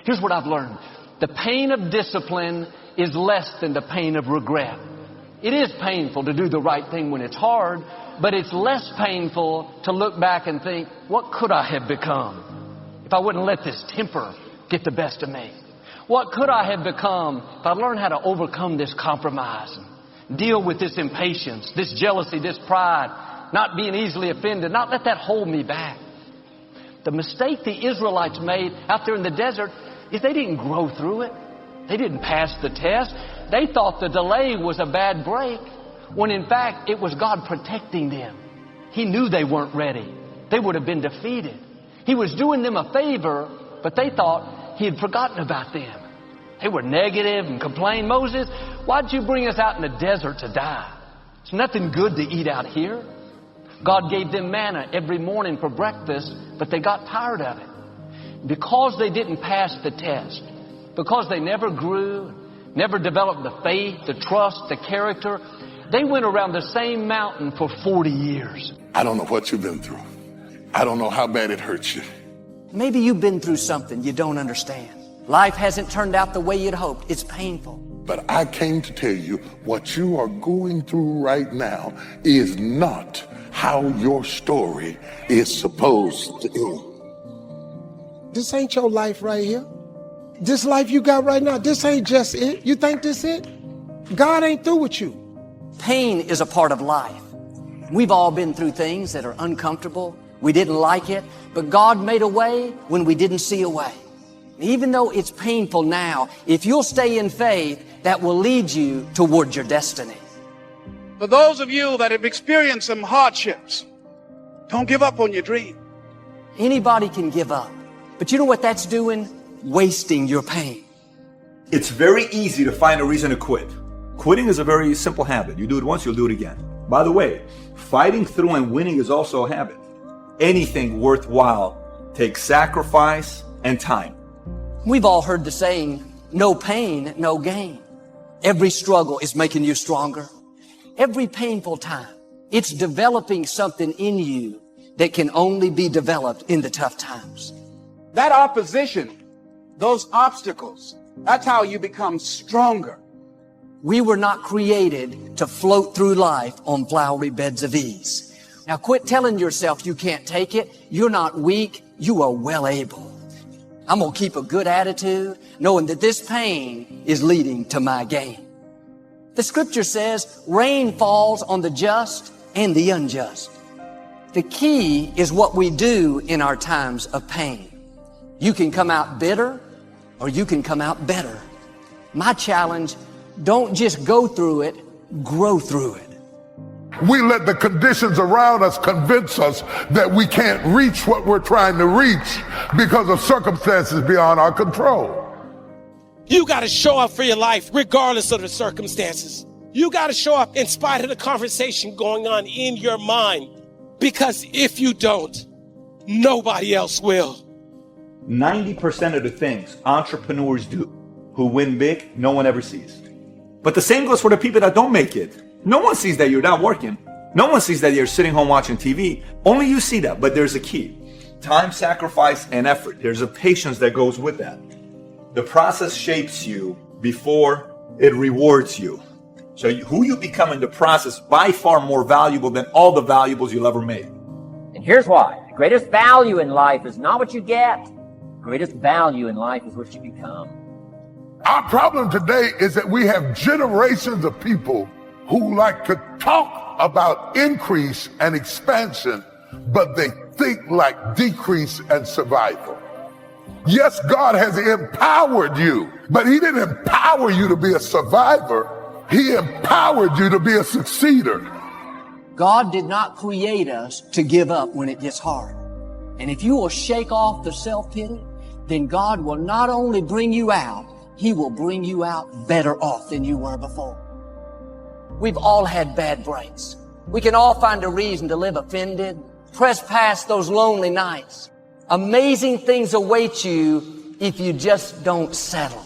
Here's what I've learned. The pain of discipline is less than the pain of regret. It is painful to do the right thing when it's hard, but it's less painful to look back and think, what could I have become if I wouldn't let this temper get the best of me? What could I have become if I learned how to overcome this compromise and deal with this impatience, this jealousy, this pride, not being easily offended, not let that hold me back? The mistake the Israelites made out there in the desert is they didn't grow through it. They didn't pass the test. They thought the delay was a bad break, when in fact it was God protecting them. He knew they weren't ready. They would have been defeated. He was doing them a favor, but they thought He had forgotten about them. They were negative and complained, Moses, why'd you bring us out in the desert to die? There's nothing good to eat out here. God gave them manna every morning for breakfast, but they got tired of it. Because they didn't pass the test, because they never grew, never developed the faith, the trust, the character, they went around the same mountain for 40 years. I don't know what you've been through. I don't know how bad it hurts you. Maybe you've been through something you don't understand. Life hasn't turned out the way you'd hoped. It's painful. But I came to tell you what you are going through right now is not how your story is supposed to end. This ain't your life right here. This life you got right now, this ain't just it. You think this it? God ain't through with you. Pain is a part of life. We've all been through things that are uncomfortable. We didn't like it, but God made a way when we didn't see a way. Even though it's painful now, if you'll stay in faith, that will lead you towards your destiny. For those of you that have experienced some hardships, don't give up on your dream. Anybody can give up. But you know what that's doing? Wasting your pain. It's very easy to find a reason to quit. Quitting is a very simple habit. You do it once, you'll do it again. By the way, fighting through and winning is also a habit. Anything worthwhile takes sacrifice and time. We've all heard the saying, no pain, no gain. Every struggle is making you stronger. Every painful time, it's developing something in you that can only be developed in the tough times. That opposition, those obstacles, that's how you become stronger. We were not created to float through life on flowery beds of ease. Now quit telling yourself you can't take it. You're not weak. You are well able. I'm going to keep a good attitude, knowing that this pain is leading to my gain. The scripture says, rain falls on the just and the unjust. The key is what we do in our times of pain. You can come out bitter or you can come out better. My challenge, don't just go through it, grow through it. We let the conditions around us convince us that we can't reach what we're trying to reach because of circumstances beyond our control. You got to show up for your life regardless of the circumstances. You got to show up in spite of the conversation going on in your mind. Because if you don't, nobody else will. 90% of the things entrepreneurs do who win big, no one ever sees. But the same goes for the people that don't make it. No one sees that you're not working. No one sees that you're sitting home watching TV. Only you see that, but there's a key. Time, sacrifice, and effort. There's a patience that goes with that. The process shapes you before it rewards you. So who you become in the process by far more valuable than all the valuables you'll ever make. And here's why. The greatest value in life is not what you get. The greatest value in life is what you become. Our problem today is that we have generations of people who like to talk about increase and expansion, but they think like decrease and survival. Yes, God has empowered you, but He didn't empower you to be a survivor. He empowered you to be a succeeder. God did not create us to give up when it gets hard. And if you will shake off the self-pity, then God will not only bring you out, He will bring you out better off than you were before. We've all had bad breaks. We can all find a reason to live offended, press past those lonely nights. Amazing things await you if you just don't settle.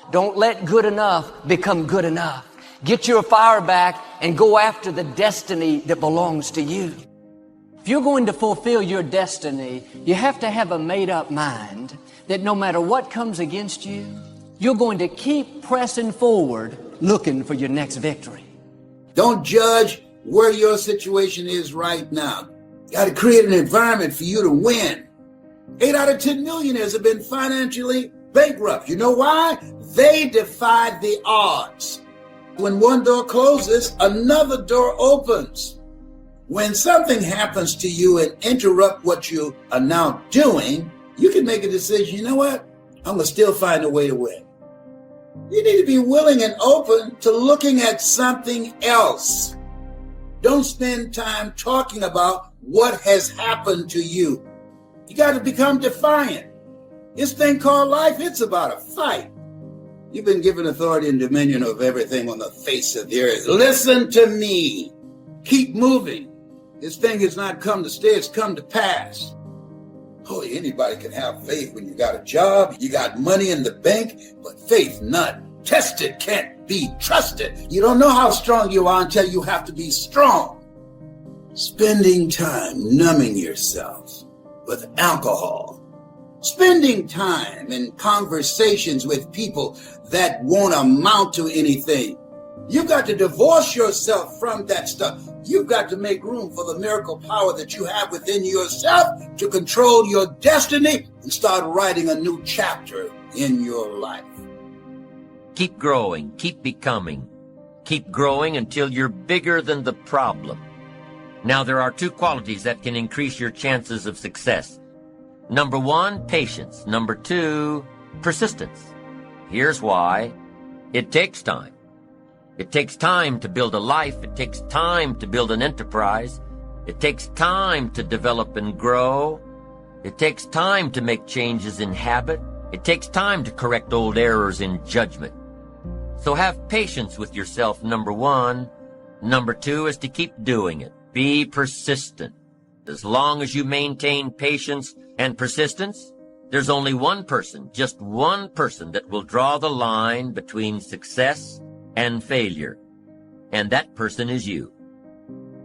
Don't let good enough become good enough. Get your fire back and go after the destiny that belongs to you. If you're going to fulfill your destiny, you have to have a made-up mind that no matter what comes against you, you're going to keep pressing forward, looking for your next victory. Don't judge where your situation is right now. You got to create an environment for you to win. 8 out of 10 millionaires have been financially bankrupt. You know why? They defied the odds. When one door closes, another door opens. When something happens to you and interrupt what you are now doing, you can make a decision. You know what? I'm going to still find a way to win. You need to be willing and open to looking at something else. Don't spend time talking about what has happened to you. You got to become defiant. This thing called life, it's about a fight. You've been given authority and dominion over everything on the face of the earth. Listen to me. Keep moving. This thing has not come to stay, it's come to pass. Oh, anybody can have faith when you got a job, you got money in the bank, but faith not tested, can't be trusted. You don't know how strong you are until you have to be strong. Spending time numbing yourself with alcohol. Spending time in conversations with people that won't amount to anything. You've got to divorce yourself from that stuff. You've got to make room for the miracle power that you have within yourself to control your destiny and start writing a new chapter in your life. Keep growing, keep becoming. Keep growing until you're bigger than the problem. Now, there are 2 qualities that can increase your chances of success. Number 1, patience. Number 2, persistence. Here's why. It takes time. It takes time to build a life. It takes time to build an enterprise. It takes time to develop and grow. It takes time to make changes in habit. It takes time to correct old errors in judgment. So have patience with yourself, number 1. Number 2 is to keep doing it. Be persistent. As long as you maintain patience and persistence, there's only one person, just one person, that will draw the line between success and failure. And that person is you.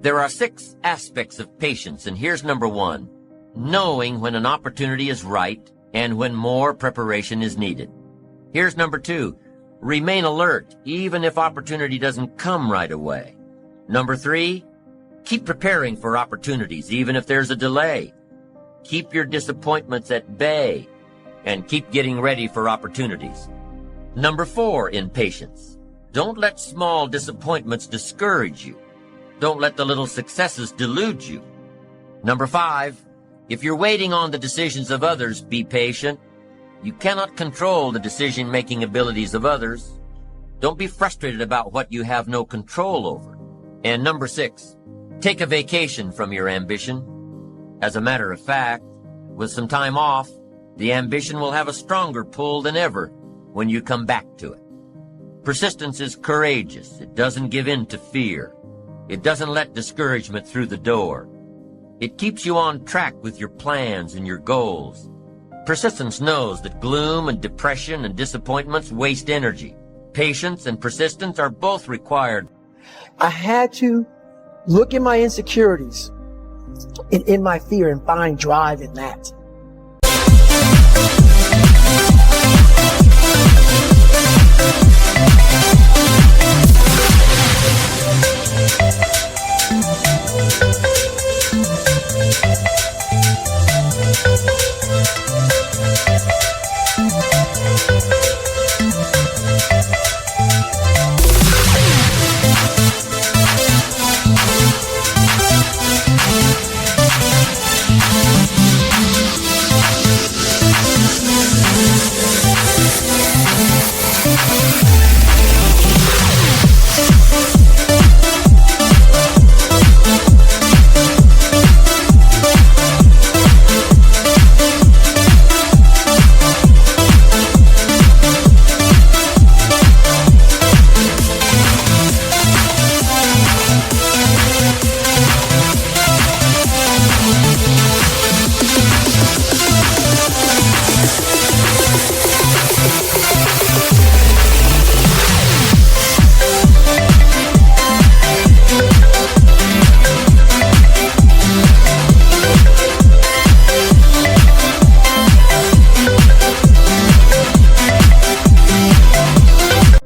There are 6 aspects of patience, and here's number 1. Knowing when an opportunity is right and when more preparation is needed. Here's number 2. Remain alert, even if opportunity doesn't come right away. Number 3. Keep preparing for opportunities, even if there's a delay. Keep your disappointments at bay, and keep getting ready for opportunities. Number 4 in patience. Don't let small disappointments discourage you. Don't let the little successes delude you. Number 5, if you're waiting on the decisions of others, be patient. You cannot control the decision-making abilities of others. Don't be frustrated about what you have no control over. And number 6, take a vacation from your ambition. As a matter of fact, with some time off, the ambition will have a stronger pull than ever when you come back to it. Persistence is courageous. It doesn't give in to fear. It doesn't let discouragement through the door. It keeps you on track with your plans and your goals. Persistence knows that gloom and depression and disappointments waste energy. Patience and persistence are both required. I had to look at my insecurities and in my fear and find drive in that.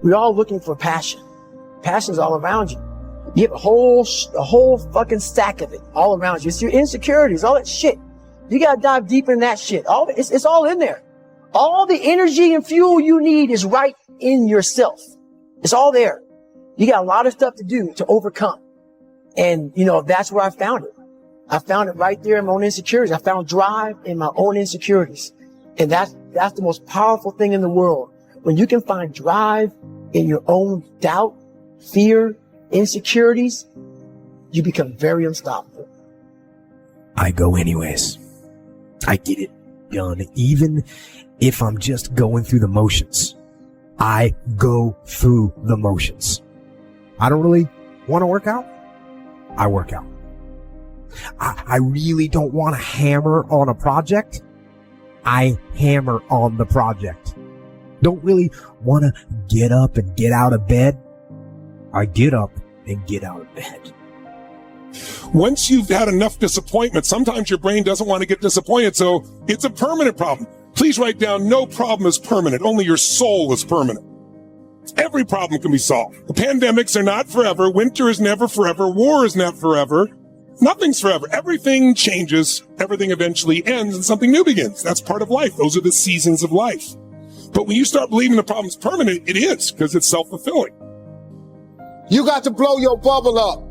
We're all looking for passion. Passion's all around you. You have a whole fucking stack of it all around you. It's your insecurities, all that shit. You gotta dive deep in that shit. It's all in there. All the energy and fuel you need is right in yourself. It's all there. You got a lot of stuff to do to overcome. And, that's where I found it. I found it right there in my own insecurities. I found drive in my own insecurities. And that's the most powerful thing in the world. When you can find drive in your own doubt, fear, insecurities, you become very unstoppable. I go anyways. I get it done, even if I'm just going through the motions. I go through the motions. I don't really want to work out. I work out. I really don't want to hammer on a project. I hammer on the project. Don't really want to get up and get out of bed. I get up and get out of bed. Once you've had enough disappointment, sometimes your brain doesn't want to get disappointed, so it's a permanent problem. Please write down, no problem is permanent. Only your soul is permanent. Every problem can be solved. The pandemics are not forever. Winter is never forever. War is not forever. Nothing's forever. Everything changes. Everything eventually ends and something new begins. That's part of life. Those are the seasons of life. But when you start believing the problem's permanent, it is, because it's self-fulfilling. You got to blow your bubble up.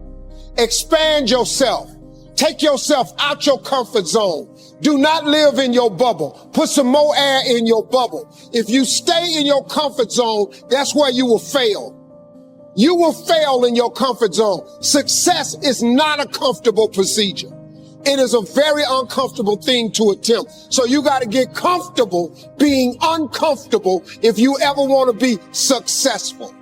Expand yourself. Take yourself out your comfort zone. Do not live in your bubble. Put some more air in your bubble. If you stay in your comfort zone, that's where you will fail. You will fail in your comfort zone. Success is not a comfortable procedure. It is a very uncomfortable thing to attempt. So you got to get comfortable being uncomfortable if you ever want to be successful.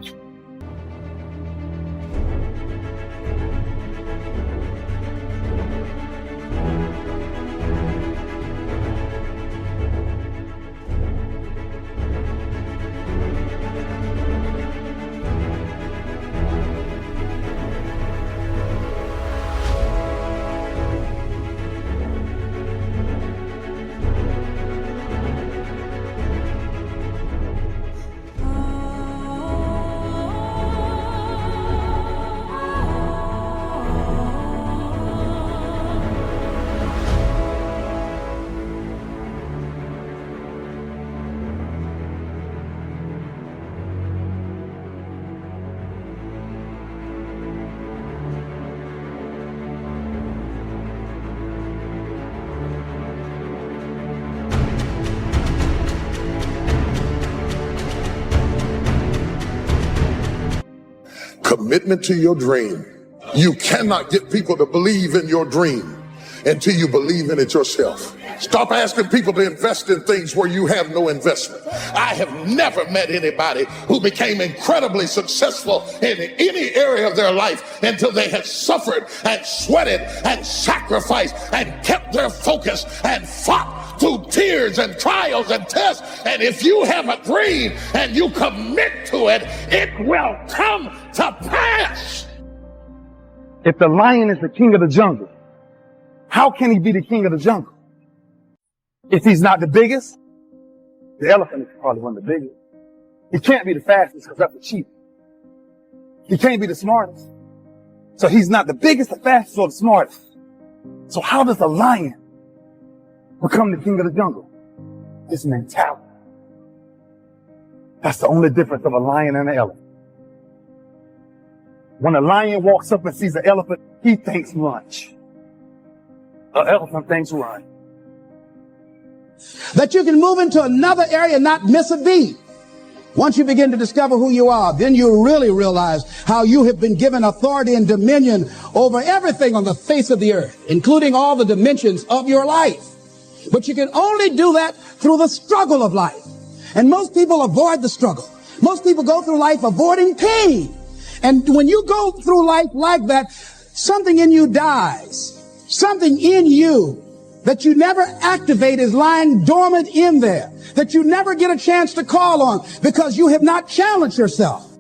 Commitment to your dream. You cannot get people to believe in your dream until you believe in it yourself. Stop asking people to invest in things where you have no investment. I have never met anybody who became incredibly successful in any area of their life until they had suffered and sweated and sacrificed and kept their focus and fought through tears and trials and tests. And if you have a dream and you commit to it, it will come to pass. If the lion is the king of the jungle, how can he be the king of the jungle? If he's not the biggest, the elephant is probably one of the biggest. He can't be the fastest because that's the cheetah. He can't be the smartest. So he's not the biggest, the fastest, or the smartest. So how does a lion become the king of the jungle? His mentality. That's the only difference of a lion and an elephant. When a lion walks up and sees an elephant, he thinks lunch. An elephant thinks run. That you can move into another area and not miss a beat. Once you begin to discover who you are, then you really realize how you have been given authority and dominion over everything on the face of the earth, including all the dimensions of your life. But you can only do that through the struggle of life. And most people avoid the struggle. Most people go through life avoiding pain. And when you go through life like that, something in you dies. Something in you that you never activate is lying dormant in there, that you never get a chance to call on because you have not challenged yourself.